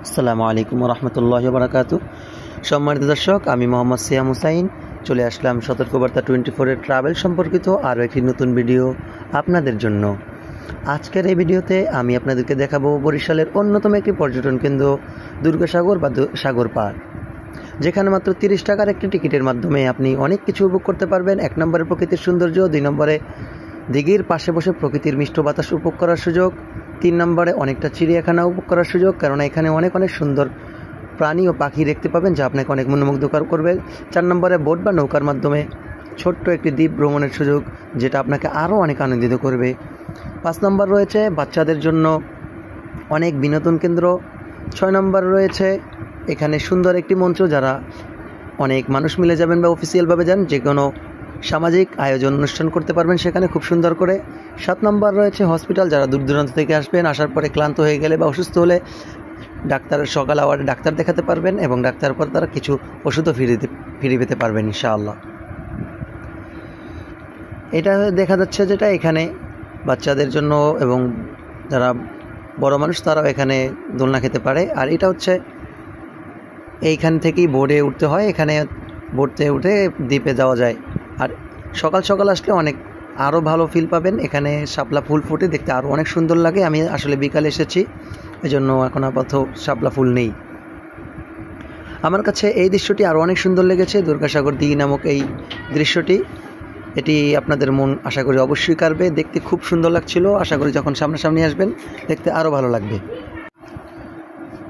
আসসালামু আলাইকুম রহমতুল্লাহ বারাকাতু। সম্মানিত দর্শক, আমি মোহাম্মদ সিয়াম হুসাইন চলে আসলাম সতর্কবার্তা 24-এর ট্রাভেল সম্পর্কিত আরও একটি নতুন ভিডিও আপনাদের জন্য। আজকের এই ভিডিওতে আমি আপনাদেরকে দেখাবো বরিশালের অন্যতম একটি পর্যটন কেন্দ্র দুর্গাসাগর বা সাগর পার, যেখানে মাত্র 30 টাকার একটি টিকিটের মাধ্যমে আপনি অনেক কিছু উপভোগ করতে পারবেন। 1 নম্বরে প্রকৃতির সৌন্দর্য, 2 নম্বরে দিঘির পাশে বসে প্রকৃতির মিষ্ট বাতাস উপভোগ করার সুযোগ, 3 নম্বরে অনেকটা চিড়িয়াখানা উপভোগ করার সুযোগ, কারণ এখানে অনেক সুন্দর প্রাণী ও পাখি দেখতে পাবেন যা আপনাকে অনেক মনোমুগ্ধকর করবে। 4 নম্বরে বোট বা নৌকার মাধ্যমে ছোট্ট একটি দ্বীপ ভ্রমণের সুযোগ, যেটা আপনাকে আরও অনেক আনন্দিত করবে। 5 নম্বর রয়েছে বাচ্চাদের জন্য অনেক বিনোদন কেন্দ্র। 6 নম্বর রয়েছে এখানে সুন্দর একটি মঞ্চ, যারা অনেক মানুষ মিলে যাবেন বা অফিসিয়ালভাবে যান, যে কোনো সামাজিক আয়োজন অনুষ্ঠান করতে পারবেন সেখানে খুব সুন্দর করে। 7 নম্বর রয়েছে হসপিটাল, যারা দূর দূরান্ত থেকে আসবেন, আসার পরে ক্লান্ত হয়ে গেলে বা অসুস্থ হলে ডাক্তারের সকাল আওয়ারে ডাক্তার দেখাতে পারবেন এবং ডাক্তার পর তারা কিছু ওষুধও ফ্রি পেতে পারবেন ইনশাআল্লাহ। এটা দেখা যাচ্ছে যেটা এখানে বাচ্চাদের জন্য এবং যারা বড় মানুষ তারাও এখানে দোলনা খেতে পারে। আর এটা হচ্ছে এইখান থেকেই বোর্ডে উঠতে হয়, এখানে বোর্ডে উঠে দ্বীপে যাওয়া যায়। আর সকাল সকাল আসলে অনেক আরও ভালো ফিল পাবেন। এখানে শাপলা ফুল ফুটে দেখতে আরও অনেক সুন্দর লাগে। আমি আসলে বিকালে এসেছি, এই জন্য এখন আপাতত শাপলা ফুল নেই। আমার কাছে এই দৃশ্যটি আরও অনেক সুন্দর লেগেছে, দুর্গাসাগর দিঘি নামক এই দৃশ্যটি। এটি আপনাদের মন আশা করি অবশ্যই কাড়বে, দেখতে খুব সুন্দর লাগছিল। আশা করি যখন সামনাসামনি আসবেন দেখতে আরও ভালো লাগবে।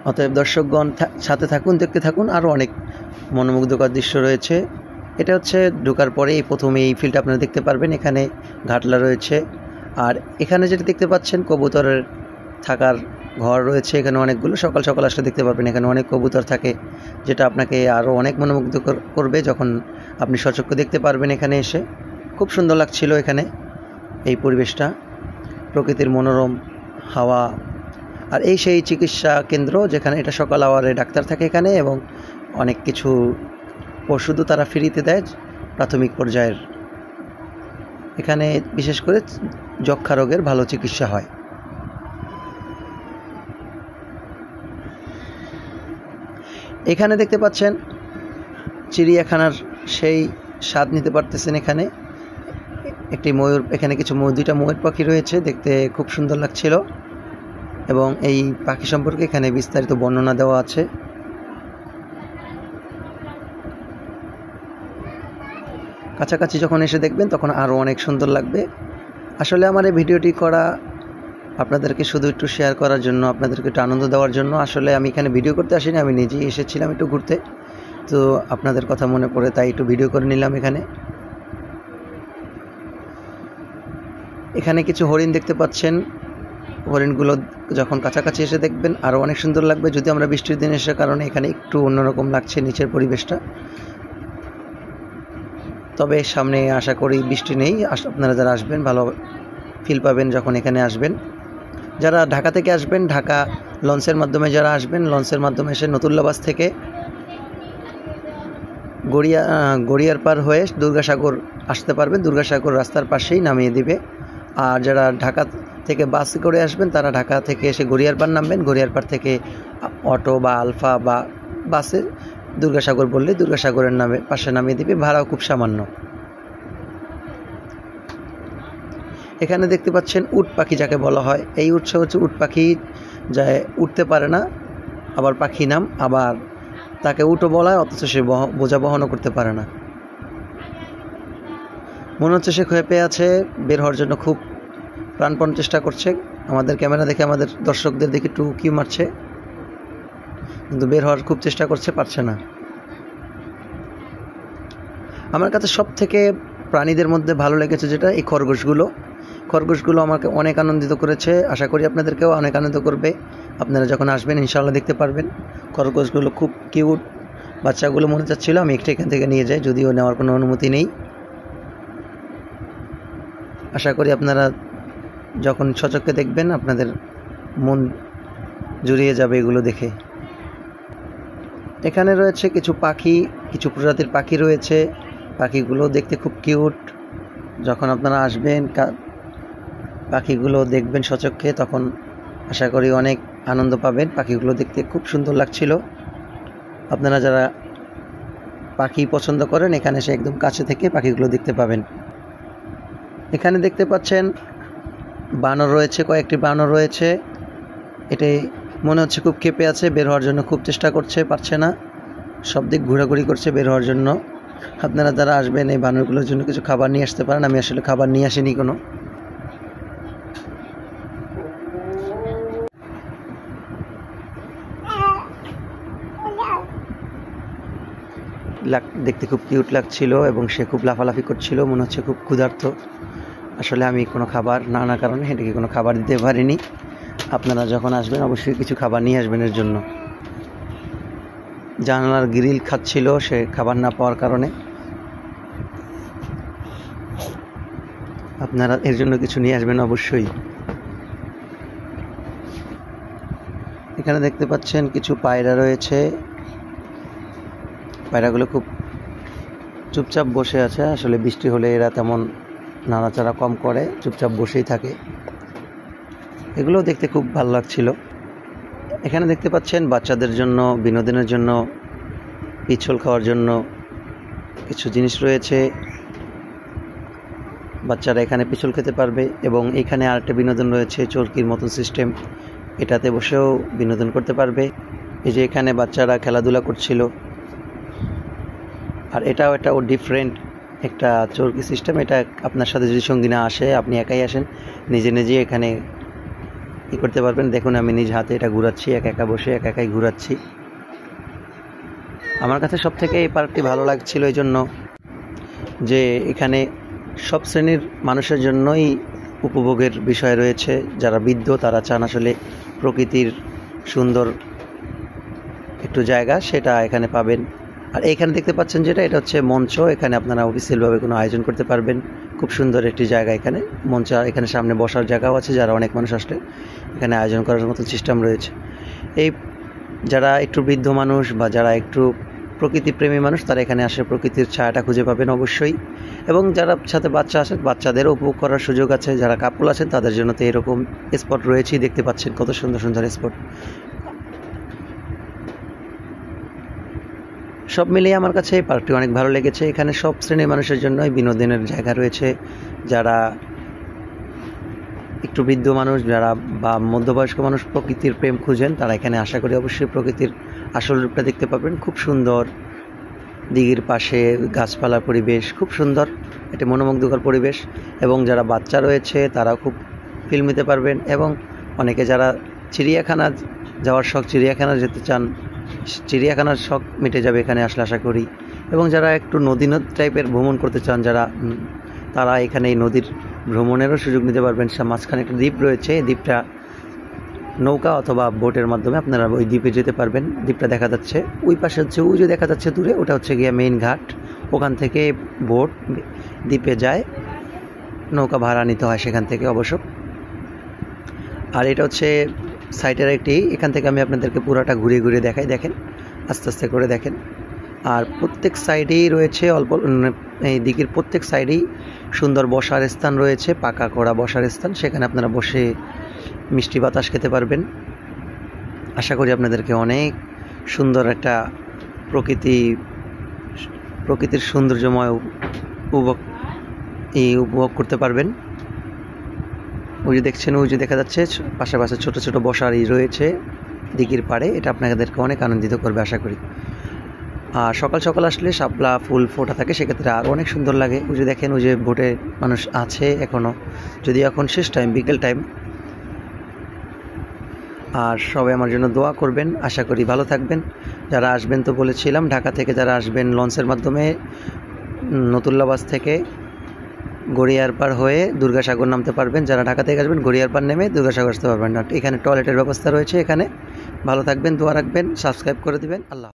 অতএব দর্শকগণ সাথে থাকুন, দেখতে থাকুন, আরও অনেক মনোমুগ্ধকর দৃশ্য রয়েছে। এটা হচ্ছে ঢোকার পরেই প্রথমে এই ফিল্ডটা আপনারা দেখতে পারবেন, এখানে ঘাটলা রয়েছে। আর এখানে যেটা দেখতে পাচ্ছেন কবুতরের থাকার ঘর রয়েছে, এখানে অনেকগুলো। সকাল সকাল আসলে দেখতে পারবেন এখানে অনেক কবুতর থাকে, যেটা আপনাকে আরও অনেক মনোমুগ্ধ করবে যখন আপনি সচক্ষে দেখতে পারবেন। এখানে এসে খুব সুন্দর লাগছিল এখানে এই পরিবেশটা, প্রকৃতির মনোরম হাওয়া। আর এই সেই চিকিৎসা কেন্দ্র যেখানে এটা সকাল আওয়ারে ডাক্তার থাকে এখানে, এবং অনেক কিছু ওষুধও তারা ফ্রিতে দেয় প্রাথমিক পর্যায়ের। এখানে বিশেষ করে যক্ষা রোগের ভালো চিকিৎসা হয়। এখানে দেখতে পাচ্ছেন চিড়িয়াখানার সেই স্বাদ নিতে পারতেছেন। এখানে একটি ময়ূর, এখানে কিছু দুইটা ময়ূর পাখি রয়েছে, দেখতে খুব সুন্দর লাগছিল। এবং এই পাখি সম্পর্কে এখানে বিস্তারিত বর্ণনা দেওয়া আছে। কাছাকাছি যখন এসে দেখবেন তখন আরও অনেক সুন্দর লাগবে। আসলে আমার এই ভিডিওটি করা আপনাদেরকে শুধু একটু শেয়ার করার জন্য, আপনাদেরকে একটু আনন্দ দেওয়ার জন্য। আসলে আমি এখানে ভিডিও করতে আসিনি, আমি নিজেই এসেছিলাম একটু ঘুরতে, তো আপনাদের কথা মনে পড়ে তাই একটু ভিডিও করে নিলাম। এখানে কিছু হরিণ দেখতে পাচ্ছেন, হরিণগুলো যখন কাছাকাছি এসে দেখবেন আরও অনেক সুন্দর লাগবে। যদি আমরা বৃষ্টির দিন এসে কারণে এখানে একটু অন্যরকম লাগছে নিচের পরিবেশটা, তবে সামনে আশা করি বৃষ্টি নেই। আপনারা যারা আসবেন ভালো ফিল পাবেন যখন এখানে আসবেন। যারা ঢাকা থেকে আসবেন, ঢাকা লঞ্চের মাধ্যমে যারা আসবেন, লঞ্চের মাধ্যমে এসে নতুল্লাবাস থেকে গড়িয়ার পার হয়ে দুর্গাসাগর আসতে পারবেন। দুর্গাসাগর রাস্তার পাশেই নামিয়ে দিবে। আর যারা ঢাকা থেকে বাসে করে আসবেন তারা ঢাকা থেকে এসে গড়িয়ার পার নামবেন। গড়িয়ার পার থেকে অটো বা আলফা বা বাসে দুর্গাসাগর বললে দুর্গাসাগরের পাশে নামিয়ে দিবে, ভাড়াও খুব সামান্য। এখানে দেখতে পাচ্ছেন উট পাখি যাকে বলা হয়। এই উৎস হচ্ছে উট পাখি, যা উঠতে পারে না, আবার পাখি নাম, আবার তাকে উটও বলা হয়, অথচ সে বোঝা বহনও করতে পারে না। মনে হচ্ছে সে পেয়ে আছে, বের হওয়ার জন্য খুব প্রাণপণ চেষ্টা করছে। আমাদের ক্যামেরা দেখে আমাদের দর্শকদের দেখে একটু কি মারছে, কিন্তু বের হওয়ার খুব চেষ্টা করছে, পারছে না। আমার কাছে সব থেকে প্রাণীদের মধ্যে ভালো লেগেছে যেটা, এই খরগোশগুলো আমাকে অনেক আনন্দিত করেছে। আশা করি আপনাদেরকেও অনেক আনন্দিত করবে। আপনারা যখন আসবেন ইনশাআল্লাহ দেখতে পারবেন। খরগোশগুলো খুব কিউট, বাচ্চাগুলো মনে চাচ্ছিল আমি একটা এখান থেকে নিয়ে যাই, যদিও নেওয়ার কোনো অনুমতি নেই। আশা করি আপনারা যখন সচক্ষে দেখবেন আপনাদের মন জুড়িয়ে যাবে এগুলো দেখে। এখানে রয়েছে কিছু পাখি, কিছু প্রজাতির পাখি রয়েছে। পাখিগুলো দেখতে খুব কিউট। যখন আপনারা আসবেন পাখিগুলো দেখবেন সচক্ষে তখন আশা করি অনেক আনন্দ পাবেন। পাখিগুলো দেখতে খুব সুন্দর লাগছিল। আপনারা যারা পাখি পছন্দ করেন এখানে এসে একদম কাছে থেকে পাখিগুলো দেখতে পাবেন। এখানে দেখতে পাচ্ছেন বানর রয়েছে, কয়েকটি বানর রয়েছে। এটি মনে হচ্ছে খুব ক্ষেপে আছে, বের হওয়ার জন্য খুব চেষ্টা করছে, পারছে না, সব দিক ঘোরাঘুরি করছে বের হওয়ার জন্য। আপনারা যারা আসবেন এই বানরগুলোর জন্য কিছু খাবার নিয়ে আসতে পারেন। আমি আসলে খাবার নিয়ে আসিনি কোনো। দেখতে খুব কিউট লাগছিল এবং সে খুব লাফালাফি করছিল, মনে হচ্ছে খুব ক্ষুধার্ত। আসলে আমি কোনো খাবার না আনার কারণে এটাকে কোনো খাবার দিতে পারিনি। আপনারা যখন আসবেন অবশ্যই কিছু খাবার নিয়ে আসবেন এর জন্য। জানালার গ্রিল খাচ্ছিল সে খাবার না পাওয়ার কারণে। আপনারা এর জন্য কিছু নিয়ে আসবেন অবশ্যই। এখানে দেখতে পাচ্ছেন কিছু পায়রা রয়েছে। পায়রাগুলো খুব চুপচাপ বসে আছে। আসলে বৃষ্টি হলে এরা তেমন নাড়াচাড়া কম করে, চুপচাপ বসেই থাকে। এগুলো দেখতে খুব ভালো লাগছিল। এখানে দেখতে পাচ্ছেন বাচ্চাদের জন্য বিনোদনের জন্য পিছল খাওয়ার জন্য কিছু জিনিস রয়েছে। বাচ্চারা এখানে পিছল খেতে পারবে এবং এখানে আরেকটা বিনোদন রয়েছে চরকির মতন সিস্টেম, এটাতে বসেও বিনোদন করতে পারবে। এই যে এখানে বাচ্চারা খেলাধুলা করছিল। আর এটাও একটা ডিফারেন্ট একটা চরকি সিস্টেম। এটা আপনার সাথে যদি সঙ্গী না আসে, আপনি একাই আসেন, নিজে নিজে এখানে করতে পারবেন। দেখুন আমি নিজ হাতে এটা ঘুরাচ্ছি, একা বসে একাই ঘুরাচ্ছি। আমার কাছে সব থেকে এই পার্কটি ভালো লাগছিল এই জন্য যে এখানে সব শ্রেণীর মানুষের জন্যই উপভোগের বিষয় রয়েছে। যারা বৃদ্ধ তারা চান আসলে প্রকৃতির সুন্দর একটু জায়গা, সেটা এখানে পাবেন। আর এখানে দেখতে পাচ্ছেন যেটা, এটা হচ্ছে মঞ্চ। এখানে আপনারা অফিসিয়ালভাবে কোনো আয়োজন করতে পারবেন। খুব সুন্দর একটি জায়গা এখানে মঞ্চ। এখানে সামনে বসার জায়গাও আছে, যারা অনেক মানুষ আসলে এখানে আয়োজন করার মতো সিস্টেম রয়েছে। এই যারা একটু বৃদ্ধ মানুষ বা যারা একটু প্রকৃতিপ্রেমী মানুষ তারা এখানে আসে প্রকৃতির ছায়াটা খুঁজে পাবেন অবশ্যই। এবং যারা সাথে বাচ্চা আসেন বাচ্চাদেরও উপভোগ করার সুযোগ আছে। যারা কাপল আছেন তাদের জন্য তো এরকম স্পট রয়েছেই। দেখতে পাচ্ছেন কত সুন্দর সুন্দর স্পট। সব মিলিয়ে আমার কাছে এই পার্কটি অনেক ভালো লেগেছে। এখানে সব শ্রেণীর মানুষের জন্যই বিনোদনের জায়গা রয়েছে। যারা একটু বৃদ্ধ মানুষ, যারা বা মধ্যবয়স্ক মানুষ প্রকৃতির প্রেম খুঁজেন তারা এখানে আশা করি অবশ্যই প্রকৃতির আসল রূপটা দেখতে পাবেন। খুব সুন্দর দিঘির পাশে গাছপালার পরিবেশ, খুব সুন্দর, এটা মনোমুগ্ধকর পরিবেশ। এবং যারা বাচ্চা রয়েছে তারাও খুব ফিল নিতে পারবেন। এবং অনেকে যারা চিড়িয়াখানা যাওয়ার শখ, চিড়িয়াখানা যেতে চান, চিড়িয়াখানার শখ মিটে যাবে এখানে আসলে আশা করি। এবং যারা একটু নদী টাইপের ভ্রমণ করতে চান তারা এখানে এই নদীর ভ্রমণেরও সুযোগ নিতে পারবেন। মাঝখানে একটা দ্বীপ রয়েছে, এই দ্বীপটা নৌকা অথবা বোটের মাধ্যমে আপনারা ওই দ্বীপে যেতে পারবেন। দ্বীপটা দেখা যাচ্ছে ওই পাশে, হচ্ছে ওই যে দেখা যাচ্ছে দূরে, ওটা হচ্ছে গিয়ে মেইন ঘাট। ওখান থেকে বোট দ্বীপে যায়, নৌকা ভাড়া নিতে হয় সেখান থেকে অবশ্য। আর এটা হচ্ছে সাইটের একটি, এখান থেকে আমি আপনাদেরকে পুরোটা ঘুরিয়ে ঘুরিয়ে দেখাই। দেখেন, আস্তে আস্তে করে দেখেন। আর প্রত্যেক সাইডেই রয়েছে এই দিকের প্রত্যেক সাইডেই সুন্দর বসার স্থান রয়েছে, পাকা করা বসার স্থান। সেখানে আপনারা বসে মিষ্টি বাতাস খেতে পারবেন। আশা করি আপনাদেরকে অনেক সুন্দর একটা প্রকৃতির সৌন্দর্যময় উপভোগ করতে পারবেন। ওই যে দেখছেন, ওই যে দেখা যাচ্ছে পাশাপাশি ছোট ছোট বসারই রয়েছে দিঘির পাড়ে। এটা আপনাদেরকে অনেক আনন্দিত করবে আশা করি। আর সকাল সকাল আসলে শাপলা ফুল ফোটা থাকে, সেক্ষেত্রে আরও অনেক সুন্দর লাগে। ওই যে দেখেন, ওই যে বোটে মানুষ আছে এখনও, যদি এখন শেষ টাইম, বিকেল টাইম। আর সবাই আমার জন্য দোয়া করবেন, আশা করি ভালো থাকবেন। যারা আসবেন তো বলেছিলাম, ঢাকা থেকে যারা আসবেন লঞ্চের মাধ্যমে নতুল্লাবাস থেকে গড়িয়ারপাড় হয়ে দুর্গাসাগর নামতে পারবেন। যারা ঢাকা থেকে আসবেন গড়িয়ারপাড় নেমে দুর্গাসাগর আসতে পারবেন না। এখানে টয়লেটের ব্যবস্থা রয়েছে। এখানে ভালো থাকবেন, দোয়া রাখবেন, সাবস্ক্রাইব করে দিবেন। আল্লাহ।